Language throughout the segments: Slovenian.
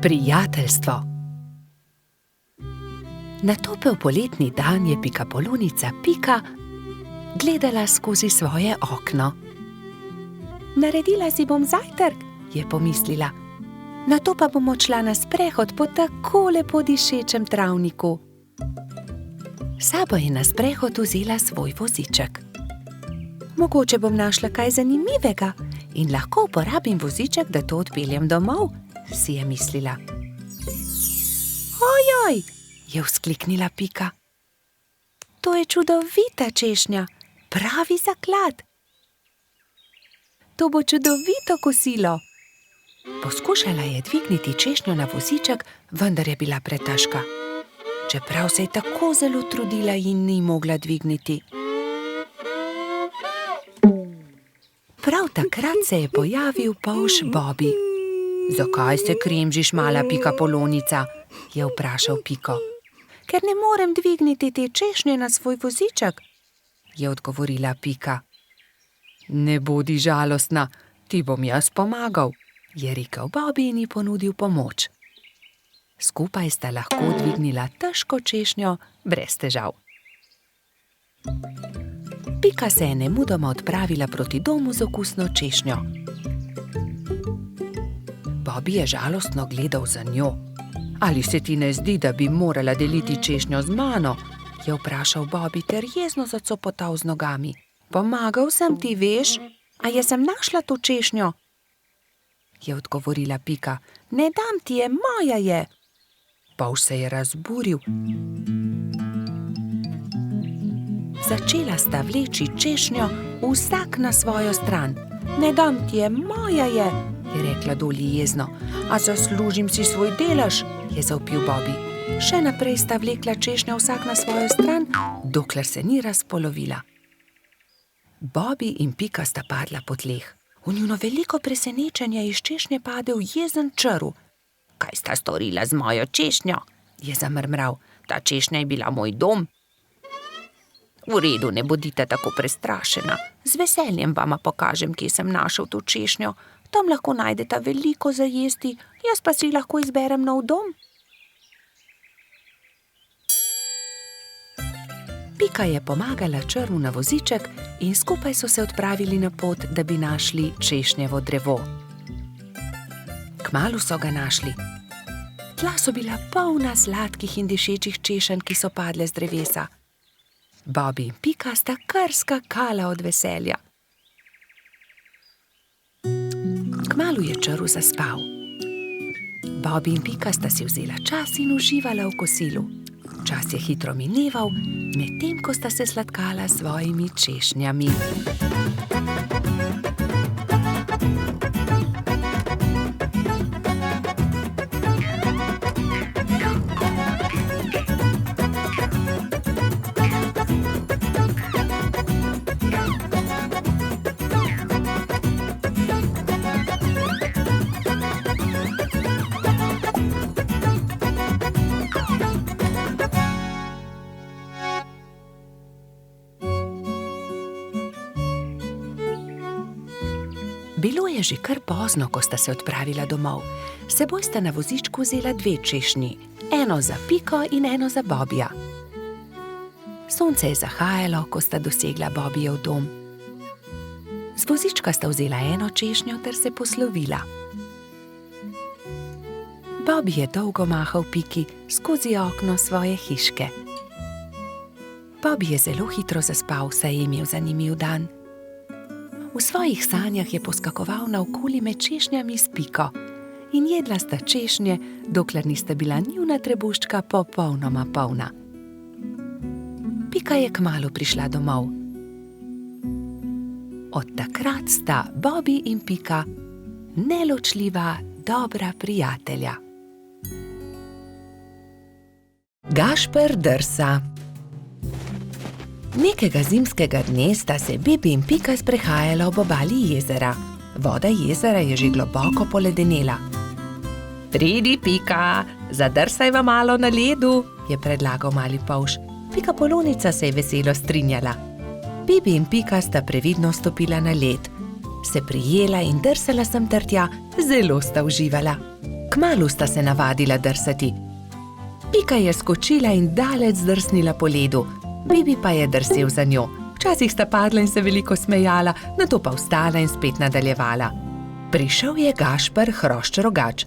Prijateljstvo. Na topel poletni dan je pikapolonica Pika gledala skozi svoje okno. Naredila si bom zajtrk, je pomislila. Nato pa bom odšla na sprehod po tako lepo dišečem travniku. Sabo je na sprehod vzela svoj voziček. Mogoče bom našla kaj zanimivega in lahko uporabim voziček, da to odpeljem domov, si je mislila. Ojoj, je vzkliknila Pika. To je čudovita češnja, pravi zaklad. To bo čudovito kosilo. Poskušala je dvigniti češnjo na voziček, vendar je bila pretežka. Čeprav se je tako zelo trudila in ni mogla dvigniti. Prav takrat se je pojavil polž Bobby. Zakaj se kremžiš, mala pikapolonica? Je vprašal Piko. Ker ne morem dvigniti te češnje na svoj voziček, je odgovorila Pika. Ne bodi žalostna, ti bom jaz pomagal, je rekel Bobby in ji ponudil pomoč. Skupaj sta lahko dvignila težko češnjo brez težav. Pika se je nemudoma odpravila proti domu z okusno češnjo. Bobby je žalostno gledal za njo. Ali se ti ne zdi, da bi morala deliti češnjo z mano? Je vprašal Bobby ter jezno zacopotal z nogami. Pomagal sem ti, veš, a jaz sem našla to češnjo, je odgovorila Pika. Ne dam ti je, moja je. Polž se je razburil. Začela sta vleči češnjo vsak na svojo stran. Ne dam ti je, moja je rekla Dolly jezno. A zaslužim si svoj delež, je zavpil Bobby. Še naprej sta vlekla češnjo vsak na svojo stran, dokler se ni razpolovila. Bobby in Pika sta padla po tleh. V njuno veliko presenečenje iz češnje padel jezen črv. Kaj sta storila z mojo češnjo? Je zamrmral. Ta češnja je bila moj dom. V redu, ne bodite tako prestrašena. Z veseljem vama pokažem, kje sem našel to češnjo. Tam lahko najdeta veliko za jesti, jaz pa si lahko izberem nov dom. Pika je pomagala črvu na voziček in skupaj so se odpravili na pot, da bi našli češnjevo drevo. Kmalu so ga našli. Tla so bila polna sladkih in dišečih češenj, ki so padle z drevesa. Bobby in Pika sta kar skakala od veselja. Kmalu je črv zaspal. Bobby in Pika sta si vzela čas in uživala v kosilu. Čas je hitro mineval, medtem ko sta se sladkala s svojimi češnjami. Bilo je že kar pozno, ko sta se odpravila domov. S seboj sta na vozičku vzela dve češnji, eno za Piko in eno za Bobbyja. Sonce je zahajalo, ko sta dosegla Bobbyjev dom. Z vozička sta vzela eno češnjo ter se poslovila. Bobby je dolgo mahal Piki skozi okno svoje hiške. Bobby je zelo hitro zaspal, saj je imel zanimiv dan. V svojih sanjah je poskakoval naokoli med češnjami s Piko in jedla sta češnje, dokler nista bila njuna trebuščka popolnoma polna. Pika je kmalu prišla domov. Od takrat sta Bobby in Pika neločljiva, dobra prijatelja. Gašper drsa. Nekega zimskega dne sta se Bibi in Pika sprehajala ob obali jezera. Voda jezera je že globoko poledenela. Pridi, Pika, zadrsajva malo na ledu, je predlagal mali polž. Pikapolonica se je veselo strinjala. Bibi in Pika sta previdno stopila na led. Se prijela in drsala sem ter tja, zelo sta uživala. Kmalu sta se navadila drsati. Pika je skočila in daleč zdrsnila po ledu, Bibi pa je drsel za njo. Včasih sta padla in se veliko smejala, nato pa vstala in spet nadaljevala. Prišel je Gašper Hrošč-Rogač.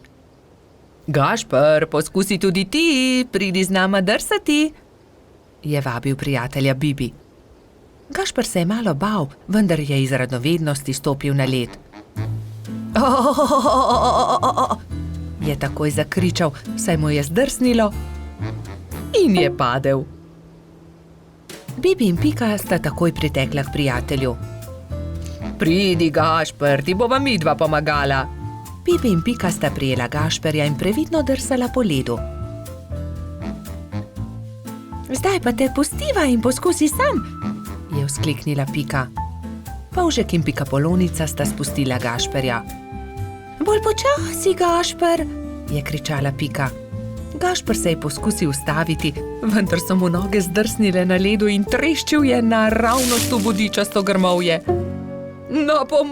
Gašper, poskusi tudi ti, pridi z nama drsati, je vabil prijatelja Bibi. Gašper se je malo bal, vendar je iz radovednosti stopil na led. Je takoj zakričal, saj mu je zdrsnilo in je padel. Bibi in Pika sta takoj pritekla k prijatelju. Pridi, Gašper, ti bova midva pomagala. Bibi in Pika sta prijela Gašperja in previdno drsala po ledu. Zdaj pa te pustiva in poskusi sam, je vzkliknila Pika. Polžek in Pikapolonica sta spustila Gašperja. Bolj počasi, Gašper, je kričala Pika. Gašper se je poskusil ustaviti, vendar so mu noge zdrsnile na ledu in treščil je naravnost v bodičasto grmovje. Na pomoč!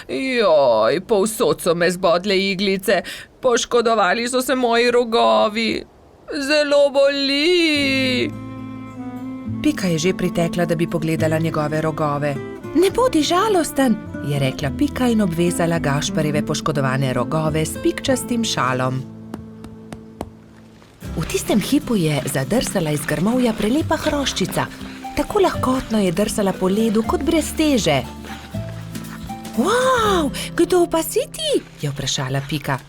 Joj, povsod so me zbodle iglice, poškodovali so se moji rogovi. Zelo boli! Pika je že pritekla, da bi pogledala njegove rogove. Ne bodi žalosten, je rekla Pika in obvezala Gašperjeve poškodovane rogove s pikčastim šalom. V tistem hipu je zadrsala iz grmovja prelepa hroščica. Tako lahkotno je drsala po ledu kot brez teže. Wow, kdo pa si ti? Je vprašala Pika.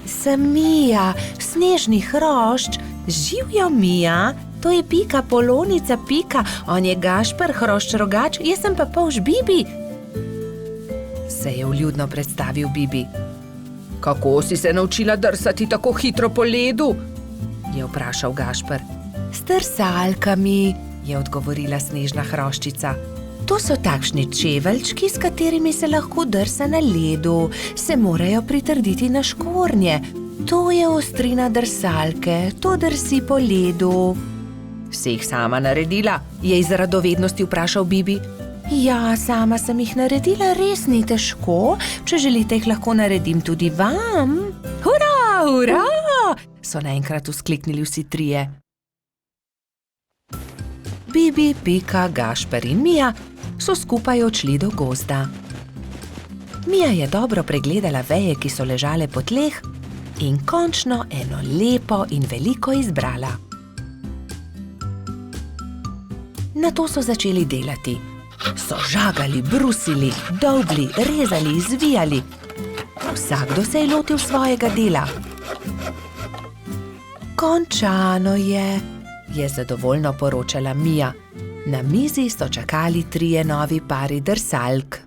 Sem Mija, snežni hrošč. Živjo, Mija, to je Pikapolonica Pika, on je Gašper Hrošč-Rogač, jaz sem pa polž Bibi. Se je vljudno predstavil Bibi. Kako si se naučila drsati tako hitro po ledu? Je vprašal Gašper. S drsalkami, je odgovorila snežna hroščica. To so takšni čeveljčki, s katerimi se lahko drsa na ledu. Se morajo pritrditi na škornje. To je ostrina drsalke, to drsi po ledu. Si jih sama naredila? Je iz radovednosti vprašal Bibi. Ja, sama sem jih naredila, res ni težko. Če želite, jih lahko naredim tudi vam. Hurra, hurra! So naenkrat vzkliknili vsi trije. Bibi, Pika, Gašper in Mija so skupaj odšli do gozda. Mija je dobro pregledala veje, ki so ležale po tleh, in končno eno lepo in veliko izbrala. Nato so začeli delati. So žagali, brusili, dolgli, rezali, zvijali. Vsakdo se je lotil svojega dela. Končano je zadovoljno poročala Mija. Na mizi so čakali trije novi pari drsalk.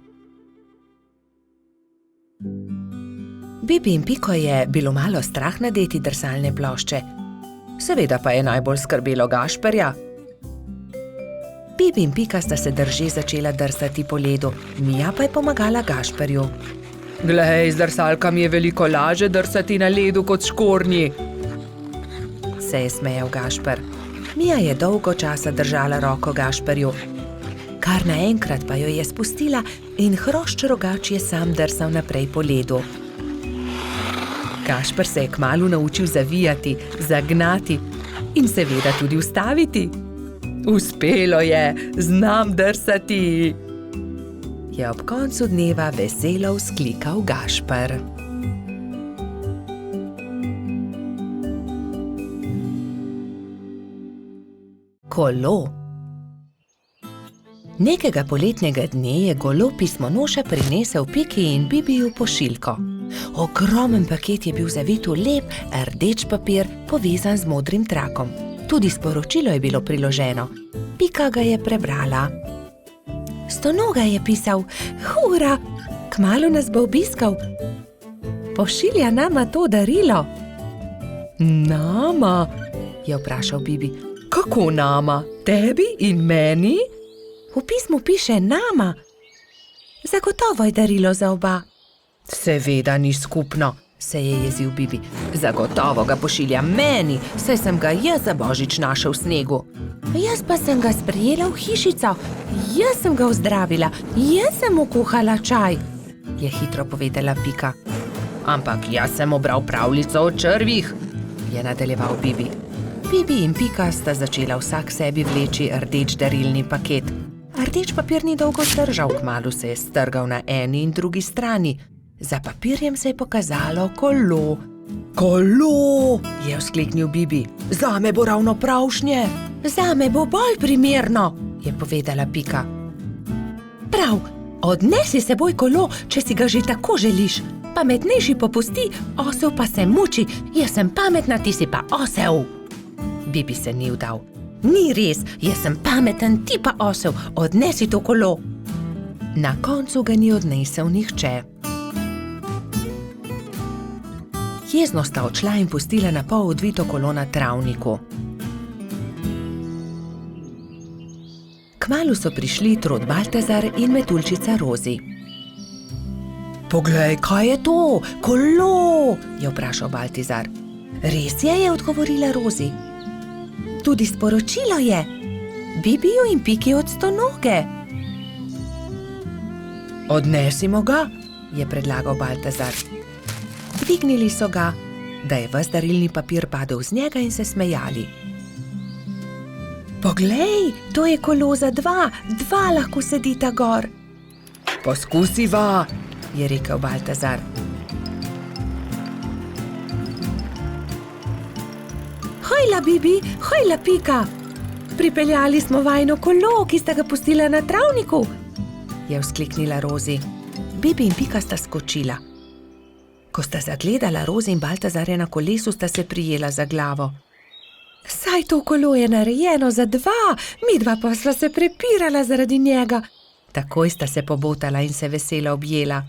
Bibi in Piko je bilo malo strah nadeti drsalne plošče. Seveda pa je najbolj skrbelo Gašperja. Bibi in Pika sta se drže začela drsati po ledu, Mija pa je pomagala Gašperju. Glej, z drsalkami je veliko lažje drsati na ledu kot škornji, se je smejal Gašper. Mija je dolgo časa držala roko Gašperju. Kar naenkrat pa jo je spustila in Hrošč-Rogač je sam drsal naprej po ledu. Gašper se je kmalu naučil zavijati, zagnati in seveda tudi ustaviti. Uspelo je, znam drsati, je ob koncu dneva veselo vzklikal Gašper. Kolo. Nekega poletnega dne je golo pismonoša prinesel Piki in Bibiju pošiljko. Ogromen paket je bil zavit v lep, rdeč papir, povezan z modrim trakom. Tudi sporočilo je bilo priloženo. Pika ga je prebrala. Stonoga je pisal, hura, kmalu nas bo obiskal. Pošilja nama to darilo. Nama? Je vprašal Bibi. Kako nama? Tebi in meni? V pismu piše nama. Zagotovo je darilo za oba. Seveda ni skupno, se je jezil Bibi. Zagotovo ga pošilja meni, saj sem ga jaz za božič našel v snegu. Jaz pa sem ga sprejela v hišico, jaz sem ga ozdravila, jaz sem mu kuhala čaj, je hitro povedala Pika. Ampak jaz sem obral pravljico o črvih, je nadaljeval Bibi. Bibi in Pika sta začela vsak sebi vleči rdeč darilni paket. Rdeč papir ni dolgo zdržal, kmalu se je strgal na eni in drugi strani. Za papirjem se je pokazalo kolo. Kolo, je vzkliknil Bibi. Zame bo ravno pravšnje. Zame bo bolj primerno, je povedala Pika. Prav, odnesi s seboj kolo, če si ga že tako želiš. Pametnejši popusti, osel pa se muči. Jaz sem pametna, ti si pa osel. Bibi se ni vdal. Ni res, jaz sem pameten, ti pa osel. Odnesi to kolo. Na koncu ga ni odnesel nihče. Jezno sta odšla in pustila na pol odvito kolo na travniku. Kmalu so prišli Trod Baltazar in Metuljčica Rozi. Poglej, kaj je to? Kolo, je vprašal Baltazar. Res je, je odgovorila Rozi. Tudi sporočilo je. Bibiju in Piki od stonoge. Odnesimo ga, je predlagal Baltazar. Dvignili so ga, da je ves darilni papir padel z njega in se smejali. Poglej, to je kolo za dva lahko sedita gor. Poskusiva, je rekel Baltazar. Hojla, Bibi, hojla, Pika. Pripeljali smo vajino kolo, ki sta ga pustila na travniku, je vzkliknila Rozi. Bibi in Pika sta skočila. Ko sta zagledala Rozi in Baltazarja na kolesu, sta se prijela za glavo. Saj to kolo je narejeno za dva, midva pa sva se prepirala zaradi njega. Takoj sta se pobotala in se veselo objela.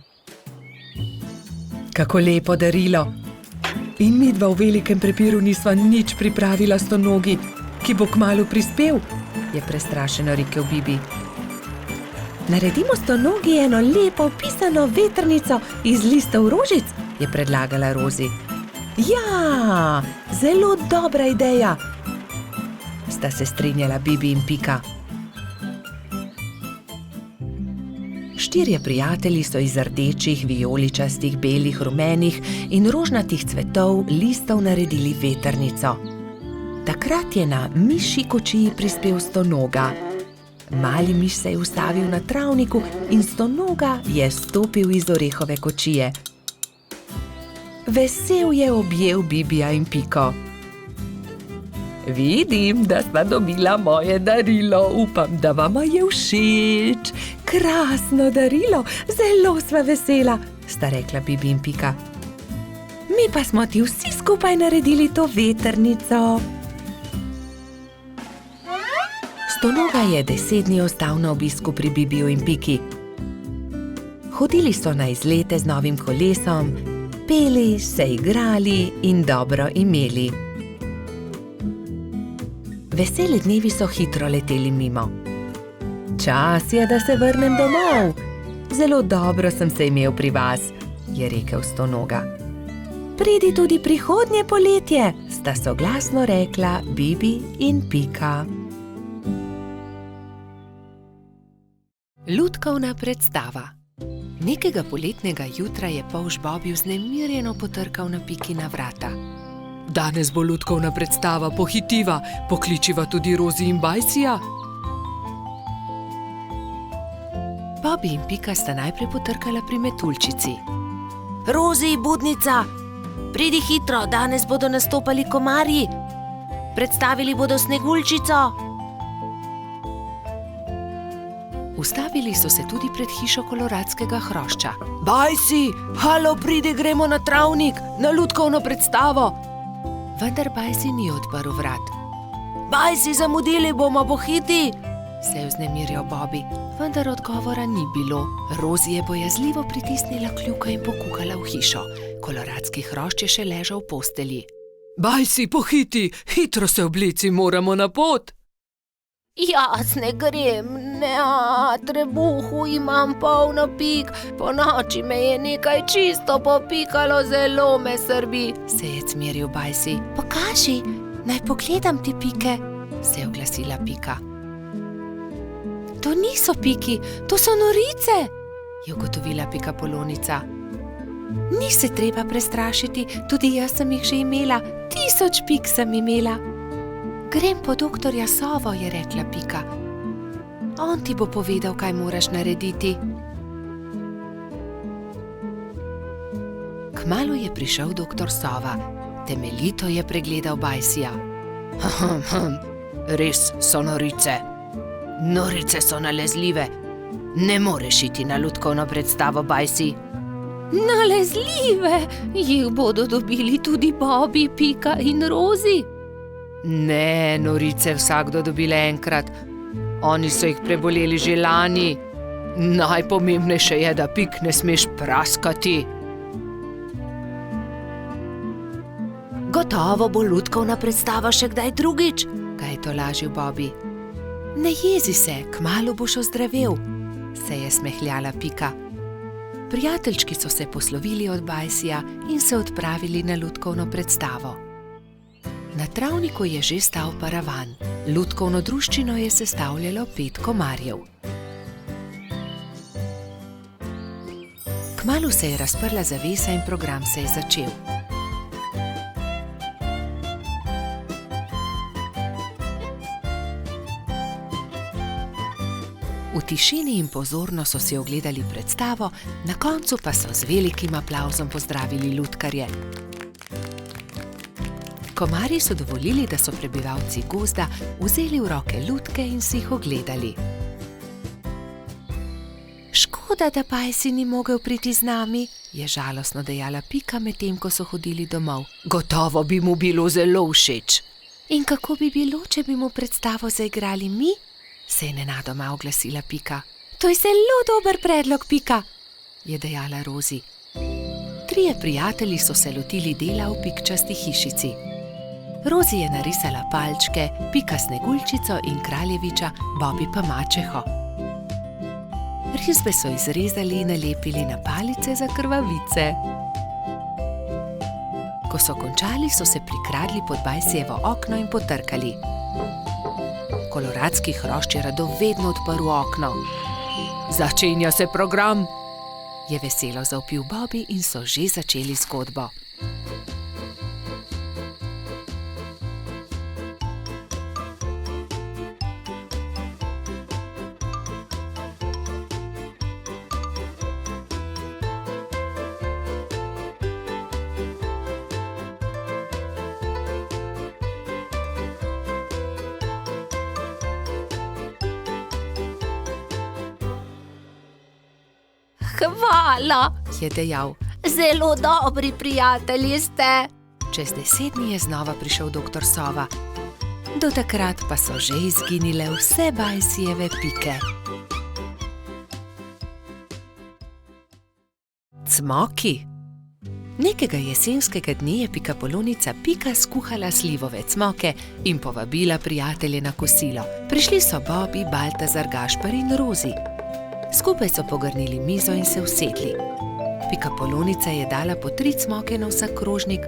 Kako lepo darilo. In midva v velikem prepiru nisva nič pripravila stonogi, ki bo kmalu prispel, je prestrašeno rekel Bibi. Naredimo stonogi eno lepo pisano vetrnico iz listov rožic, je predlagala Rozi. Ja, zelo dobra ideja, sta se strinjala Bibi in Pika. Štirje prijatelji so iz rdečih, vijoličastih, belih, rumenih in rožnatih cvetov listov naredili vetrnico. Takrat je na mišji kočiji prispel stonoga. Mali miš se je ustavil na travniku in stonoga je stopil iz orehove kočije. Vesel je objel Bibija in Piko. Vidim, da sva dobila moje darilo, upam, da vama je všeč. Krasno darilo, zelo sva vesela, sta rekla Bibi in Pika. Mi pa smo ti vsi skupaj naredili to vetrnico. Stonoga je 10 dni ostal na obisku pri Bibiju in Piki. Hodili so na izlete z novim kolesom, peli, se igrali in dobro imeli. Veseli dnevi so hitro leteli mimo. Čas je, da se vrnem domov. Zelo dobro sem se imel pri vas, je rekel stonoga. Pridi tudi prihodnje poletje, sta soglasno rekla Bibi in Pika. Lutkovna predstava. Nekega poletnega jutra je polž Bobi vznemirjeno potrkal na Pikina vrata. Danes bo lutkovna predstava, pohitiva, pokličiva tudi Rozi in Bajsija. Bobi in Pika sta najprej potrkala pri Metuljčici. Rozi, budnica, pridi hitro, danes bodo nastopali komarji. Predstavili bodo Sneguljčico. Ustavili so se tudi pred hišo koloradskega hrošča. Bajsi, halo, pridi, gremo na travnik, na lutkovno predstavo. Vendar Bajsi ni odprl vrat. Bajsi, zamudili bomo, pohiti, se je vznemirjal Bobi, vendar odgovora ni bilo. Rozi je bojazljivo pritisnila kljuka in pokukala v hišo. Koloradski hrošč je še ležal v postelji. Bajsi, pohiti, hitro se oblici, moramo na pot. Jaz ne grem, ne, trebuhu imam polno pik, po noči me je nekaj čisto popikalo, zelo me srbi, se je cmeril Bajsi. Pokaži, naj pogledam ti pike, se je oglasila Pika. To niso piki, to so norice, je ugotovila Pikapolonica. Ni se treba prestrašiti, tudi jaz sem jih že imela, 1000 pik sem imela. Grem po doktorja Sovo, je rekla Pika. On ti bo povedal, kaj moraš narediti. Kmalu je prišel doktor Sova. Temeljito je pregledal Bajsija. Res so norice. Norice so nalezljive. Ne moreš iti na lutkovno predstavo, Bajsi. Nalezljive? Jih bodo dobili tudi Bobby, Pika in Rozi? Ne, norice vsakdo dobile enkrat. Oni so jih preboleli že lani. Najpomembnejše je, da pik ne smeš praskati. Gotovo bo lutkovna predstava še kdaj drugič, ga je tolažil Bobby. Ne jezi se, kmalu boš ozdravel, se je smehljala Pika. Prijateljčki so se poslovili od Bajsija in se odpravili na lutkovno predstavo. Na travniku je že stal paravan. Lutkovno druščino je sestavljalo 5 komarjev. Kmalu se je razprla zavesa in program se je začel. V tišini in pozorno so si ogledali predstavo, na koncu pa so z velikim aplavzom pozdravili lutkarje. Komarji so dovolili, da so prebivalci gozda vzeli v roke lutke in si jih ogledali. Škoda, da Bajsi ni mogel priti z nami, je žalostno dejala Pika, medtem ko so hodili domov. Gotovo bi mu bilo zelo všeč. In kako bi bilo, če bi mu predstavo zaigrali mi? Se je nenadoma oglasila Pika. To je zelo dober predlog, Pika, je dejala Rozi. 3 prijatelji so se lotili dela v pikčasti hišici. Rozi je narisala palčke, Pika Sneguljčico in kraljeviča, Bobby pa mačeho. Risbe so izrezali in nalepili na palice za krvavice. Ko so končali, so se prikradli pod Bajsijevo okno in potrkali. Koloradski hrošč je rado vedno odprl okno. Začenja se program, je veselo zavpil Bobby in so že začeli zgodbo. Hvala, je dejal. Zelo dobri prijatelji ste. Čez 10 dni je znova prišel doktor Sova. Do takrat pa so že izginile vse Bajsijeve pike. Cmoki. Nekega jesenskega dne je pikapolonica Pika skuhala slivove cmoke in povabila prijatelje na kosilo. Prišli so Bobby, Baltazar, Gašper in Rozi. Skupaj so pogrnili mizo in se usedli. Pikapolonica je dala po 3 cmoke na vsak krožnik,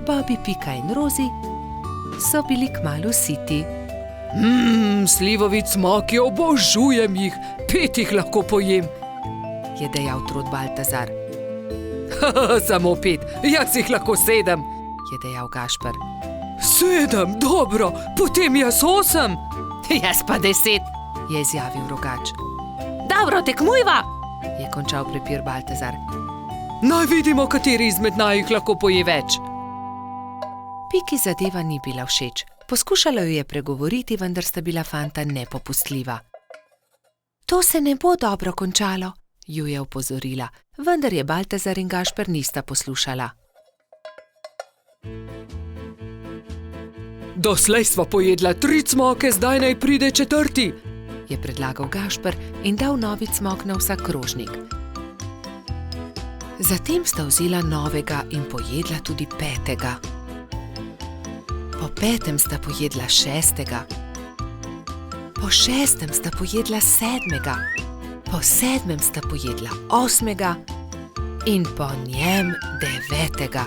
Bobby, Pika in Rozi so bili kmalu siti. Slivovi cmoki, obožujem jih, 5 jih lahko pojem, je dejal trod Baltazar. Samo 5, jaz jih lahko 7, je dejal Gašper. 7, dobro, potem jaz 8. Jaz pa 10, je izjavil Rogač. Dobro, tekmujva, je končal prepir Baltazar. Naj vidimo, kateri izmed najih lahko poje več. Piki zadeva ni bila všeč. Poskušala jo je pregovoriti, vendar sta bila fanta nepopustljiva. To se ne bo dobro končalo, ju je opozorila, vendar je Baltazar in Gašper nista poslušala. Doslej sva pojedla 3 cmoke, zdaj naj pride 4, je predlagal Gašper in dal novi cmok na vsak krožnik. Zatem sta vzela novega in pojedla tudi 5. Po 5. sta pojedla 6. Po 6. sta pojedla 7. Po 7. sta pojedla 8. in po njem 9.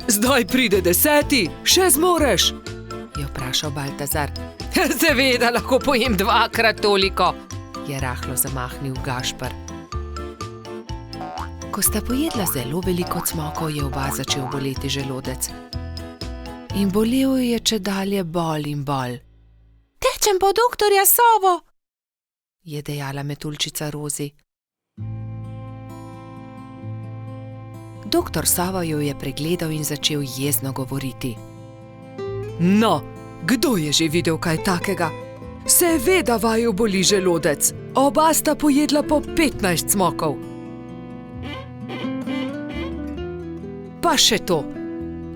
Zdaj pride 10, še zmoreš, je vprašal Baltazar. Seveda lahko pojem 2-krat toliko, je rahlo zamahnil Gašper. Ko sta pojedla zelo veliko cmokov, je oba začel boleti želodec. In bolel je čedalje bolj in bolj. Tečem po doktorja Sovo, je dejala metuljčica Rozi. Doktor Sova jo je pregledal in začel jezno govoriti. No, kdo je že videl kaj takega? Seveda vaju boli želodec. Oba sta pojedla po 15 cmokov. Pa še to,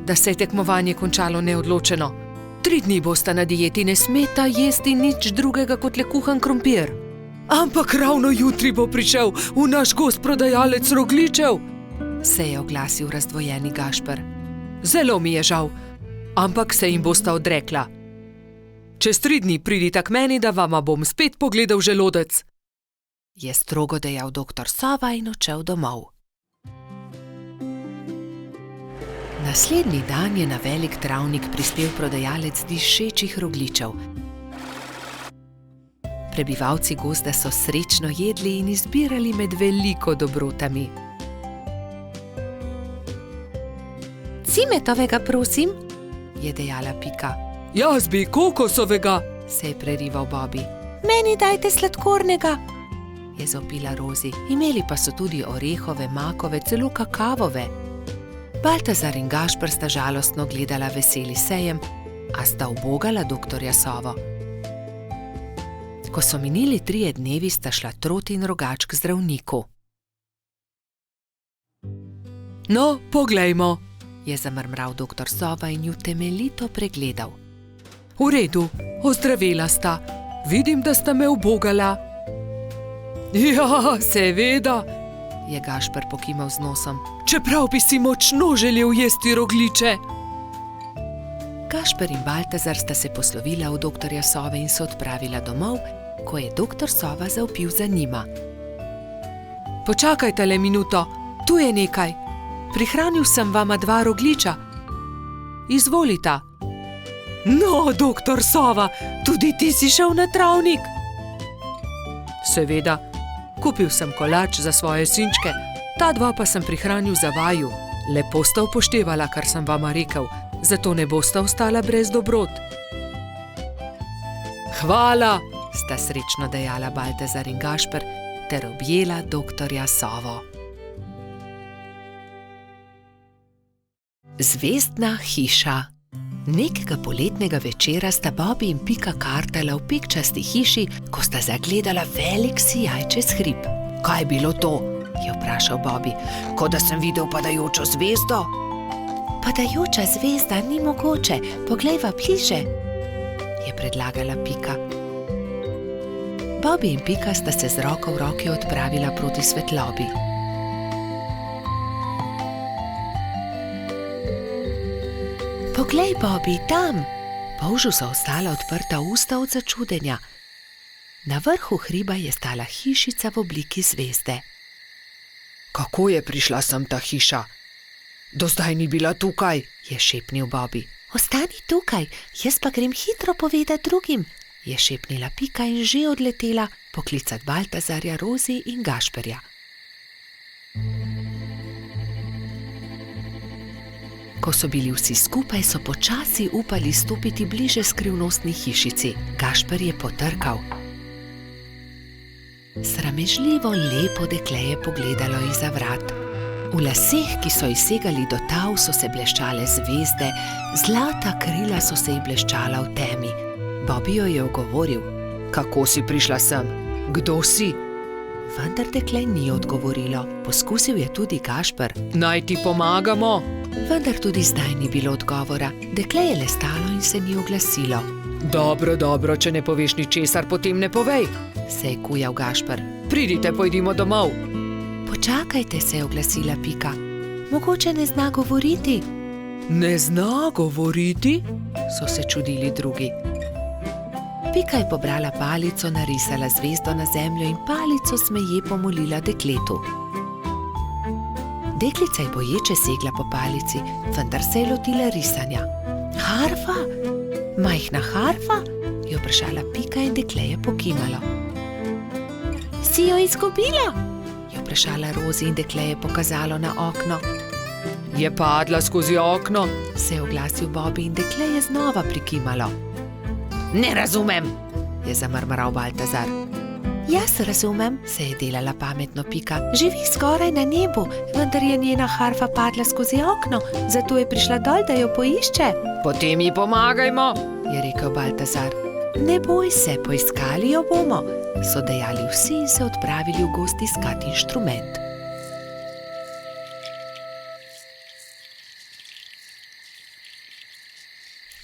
da se je tekmovanje končalo neodločeno. 3 dni bosta na dieti, ne smeta jesti nič drugega kot le kuhan krompir. Ampak ravno jutri bo prišel v naš gozd prodajalec rogljičev, se je oglasil razdvojeni Gašper. Zelo mi je žal, ampak se jim bosta odrekla. Čez 3 dni pridita k meni, da vama bom spet pogledal želodec, je strogo dejal doktor Sova in odšel domov. Naslednji dan je na velik travnik prispel prodajalec dišečih rogljičev. Prebivalci gozda so srečno jedli in izbirali med veliko dobrotami. Cimetovega, prosim, je dejala Pika. Jaz bi kokosovega, se je prerival Bobby. Meni dajte sladkornega, je zopila Rozi. Imeli pa so tudi orehove, makove, celo kakavove. Baltazar in Gašper sta žalostno gledala veseli sejem, a sta ubogala doktorja Sovo. Ko so minili 3 dnevi, sta šla Trot in Rogač k zdravniku. No, poglejmo, je zamrmral doktor Sova in ju temeljito pregledal. V redu, ozdravela sta. Vidim, da sta me ubogala. Ja, seveda, je Gašper pokimal z nosom. Čeprav bi si močno želel jesti rogljiče. Gašper in Baltazar sta se poslovila od doktorja Sove in se odpravila domov, ko je doktor Sova zavpil za njima. Počakajte le minuto, tu je nekaj. Prihranil sem vama 2 rogljiča. Izvolita. No, doktor Sova, tudi ti si šel na travnik? Seveda, kupil sem kolač za svoje sinčke, ta 2 pa sem prihranil za vaju. Lepo sta upoštevala, kar sem vama rekel, zato ne bosta ostala brez dobrot. Hvala, sta srečno dejala Baltazar in Gašper ter objela doktorja Sovo. Zvezdna hiša. Nekega poletnega večera sta Bobby in Pika kartala v pikčasti hiši, ko sta zagledala velik sijaj čez hrib. Kaj je bilo to? Je vprašal Bobby. Kot da sem videl padajočo zvezdo. Padajoča zvezda ni mogoče, poglejva bliže, je predlagala Pika. Bobby in Pika sta se z roko v roki odpravila proti svetlobi. Poglej, Bobby, tam! Polžu so ostala odprta usta od začudenja. Na vrhu hriba je stala hišica v obliki zvezde. Kako je prišla sem ta hiša? Do zdaj ni bila tukaj, je šepnil Bobby. Ostani tukaj, jaz pa grem hitro povedati drugim, je šepnila Pika in že odletela poklicat Baltazarja, Rozi in Gašperja. Ko so bili vsi skupaj, so počasi upali stopiti bliže skrivnostni hišici. Gašper je potrkal. Sramežljivo lepo dekle je pogledalo izza vrat. V laseh, ki so izsegali do tav, so se bleščale zvezde, zlata krila so se ji bleščala v temi. Bobby jo je ogovoril. Kako si prišla sem? Kdo si? Vendar dekle ni odgovorilo. Poskusil je tudi Gašper. Naj ti pomagamo? Vendar tudi zdaj ni bilo odgovora. Dekle je le stalo in se ni oglasilo. Dobro, dobro, če ne poveš ničesar, potem ne povej, se je kujal Gašper. Pridite, pojdimo domov. Počakajte, se je oglasila Pika. Mogoče ne zna govoriti. Ne zna govoriti? So se čudili drugi. Pika je pobrala palico, narisala zvezdo na zemljo in palico smeje pomolila dekletu. Deklica je boječe segla po palici, vendar se je lotila risanja. Harfa? Majhna harfa? Je vprašala Pika in dekle je pokimalo. Si jo izgubila? Je vprašala Rozi in dekle je pokazalo na okno. Je padla skozi okno? Se je oglasil Bobby in dekle je znova prikimalo. Ne razumem, je zamrmral Baltazar. Jaz razumem, se je delala pametno Pika. Živi skoraj na nebu, vendar je njena harfa padla skozi okno, zato je prišla dol, da jo poišče. Potem ji pomagajmo, je rekel Baltazar. Ne boj se, poiskali jo bomo, so dejali vsi in se odpravili v gozd iskat inštrument.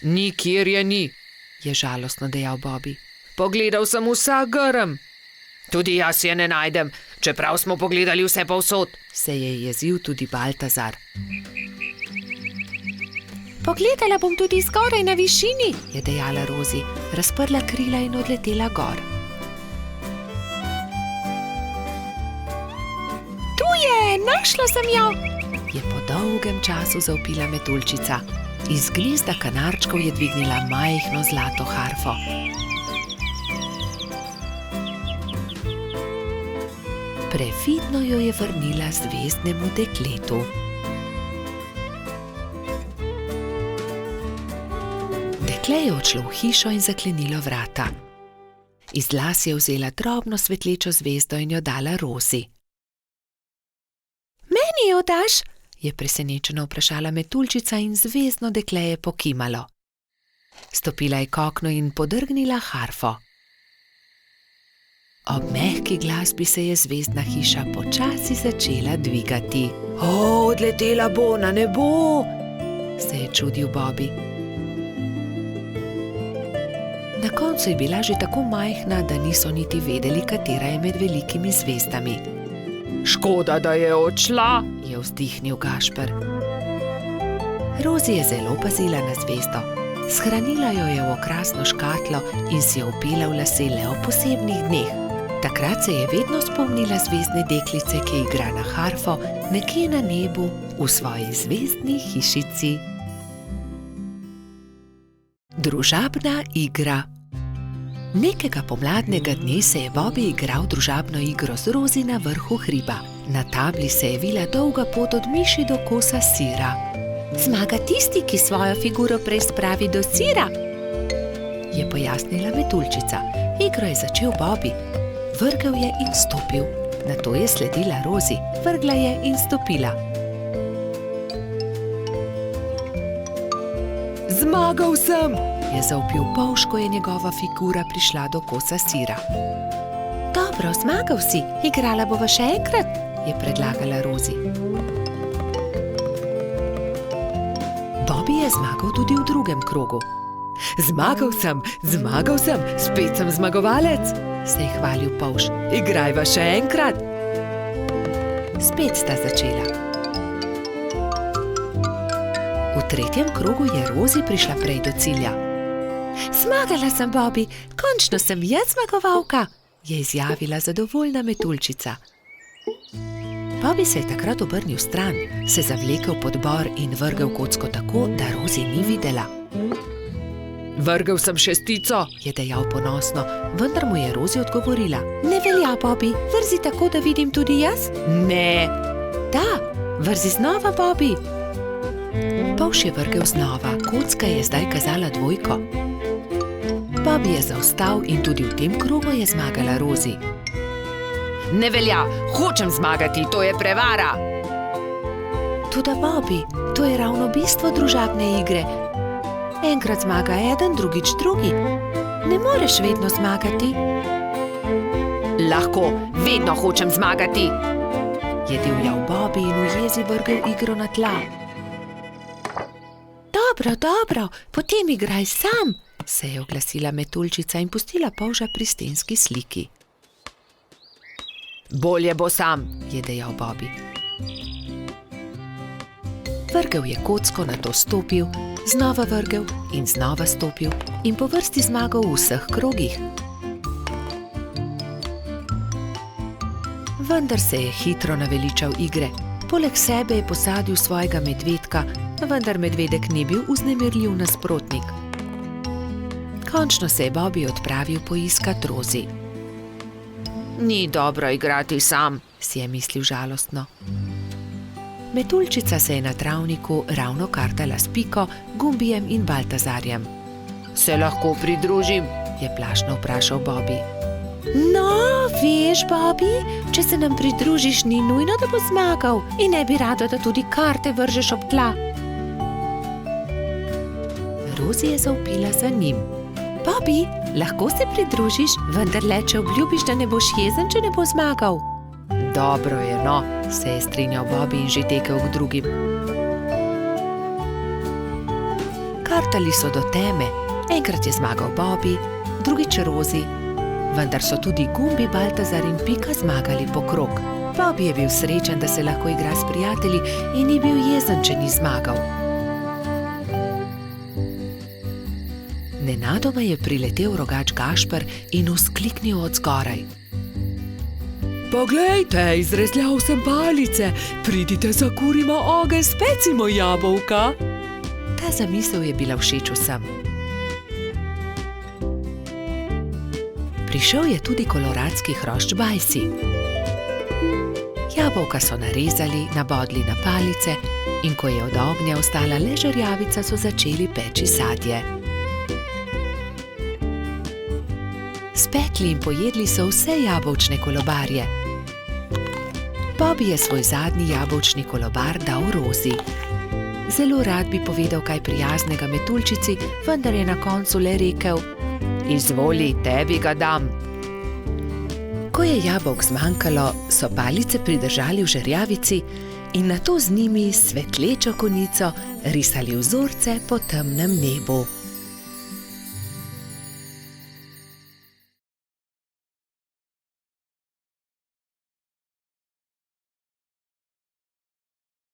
Nikjer je ni, je žalostno dejal Bobby. Pogledal sem vsak grm. Tudi jaz je ne najdem, čeprav smo pogledali vse povsod, se je jezil tudi Baltazar. Pogledala bom tudi zgoraj na višini, je dejala Rozi, razprla krila in odletela gor. Tu je, našla sem jo, je po dolgem času zavpila metuljčica. Iz gnezda kanarčkov je dvignila majhno zlato harfo. Previdno jo je vrnila zvezdnemu dekletu. Dekle je odšlo v hišo in zaklenilo vrata. Iz las je vzela drobno svetlečo zvezdo in jo dala Rozi. Meni jo daš? Je presenečeno vprašala metuljčica in zvezdno dekle je pokimalo. Stopila je k oknu in podrgnila harfo. Ob mehki glasbi se je zvezdna hiša počasi začela dvigati. Odletela bo na nebo, se je čudil Bobby. Na koncu je bila že tako majhna, da niso niti vedeli, katera je med velikimi zvezdami. Škoda, da je odšla, je vzdihnil Gašper. Rozi je zelo pazila na zvezdo. Shranila jo je v okrasno škatlo in si jo opela v lase le ob posebnih dneh. Takrat se je vedno spomnila zvezdne deklice, ki igra na harfo nekje na nebu v svoji zvezdni hišici. Družabna igra. Nekega pomladnega dne se je Bobby igral družabno igro z Rozi na vrhu hriba. Na tabli se je vila dolga pot od miši do kosa sira. Zmaga tisti, ki svojo figuro prej spravi do sira, je pojasnila metuljčica. Igro je začel Bobby. Vrgel je in stopil. Nato je sledila Rozi. Vrgla je in stopila. Zmagal sem, je zavpil Polž, ko je njegova figura prišla do kosa sira. Dobro, zmagal si, igrala bova še enkrat, je predlagala Rozi. Bobby je zmagal tudi v drugem krogu. Zmagal sem, spet sem zmagovalec, se je hvalil Polž. Igrajva še enkrat. Spet sta začela. V tretjem krogu je Rozi prišla prej do cilja. Zmagala sem, Bobby, končno sem jaz zmagovalka, je izjavila zadovoljna metuljčica. Bobby se je takrat obrnil stran, se zavlekel pod bor in vrgel kocko tako, da Rozi ni videla. Vrgel sem šestico, je dejal ponosno, vendar mu je Rozi odgovorila. Ne velja, Bobby, vrzi tako, da vidim tudi jaz? Ne. Da, vrzi znova, Bobby. Polž je vrgel znova, kocka je zdaj kazala dvojko. Bobby je zaostal in tudi v tem krogu je zmagala Rozi. Ne velja, hočem zmagati, to je prevara. Toda, Bobby, to je ravno bistvo družabne igre. Enkrat zmaga eden, drugič drugi. Ne moreš vedno zmagati. Lahko, vedno hočem zmagati, je divjal Bobby in v jezi vrgel igro na tla. Dobro, potem igraj sam, se je oglasila metuljčica in pustila Polža pri stenski sliki. Bolje bo sam, je dejal Bobby. Vrgel je kocko, nato stopil, znova vrgel in znova stopil in po vrsti zmagal v vseh krogih. Vendar se je hitro naveličal igre. Poleg sebe je posadil svojega medvedka, vendar medvedek ni bil vznemirljiv nasprotnik. Končno se je Bobby odpravil poiskat Rozi. Ni dobro igrati sam, si je mislil žalostno. Metuljčica se je na travniku ravno kartala s Piko, Gumbijem in Baltazarjem. Se lahko pridružim? Je plašno vprašal Bobby. No, veš, Bobby, če se nam pridružiš, ni nujno, da bo zmagal in ne bi rado, da tudi karte vržeš ob tla. Rozi je zavpila za njim. Bobby, lahko se pridružiš, vendar le, če obljubiš, da ne boš jezen, če ne bo zmagal. Dobro je, no, se je strinjal Bobby in že tekel k drugim. Kartali so do teme. Enkrat je zmagal Bobby, drugič Rozi, vendar so tudi Gumbi, Baltazar in Pika zmagali po krog. Bobby je bil srečen, da se lahko igra s prijatelji in ni bil jezen, če ni zmagal. Nenadoma je priletel rogač Gašper in vzkliknil od zgoraj. Poglejte, izrezljal sem palice, pridite, zakurimo ogenj, specimo jabolka. Ta zamisel je bila všeč vsem. Prišel je tudi koloradski hrošč Bajsi. Jabolka so narezali, nabodli na palice in ko je od ognja ostala le žerjavica, so začeli peči sadje. Spekli in pojedli so vse jabolčne kolobarje. Bobby je svoj zadnji jabolčni kolobar dal Rozi. Zelo rad bi povedal kaj prijaznega metuljčici, vendar je na koncu le rekel: Izvoli, tebi ga dam. Ko je jabolk zmanjkalo, so palice pridržali v žerjavici in nato z njimi s svetlečo konico risali vzorce po temnem nebu.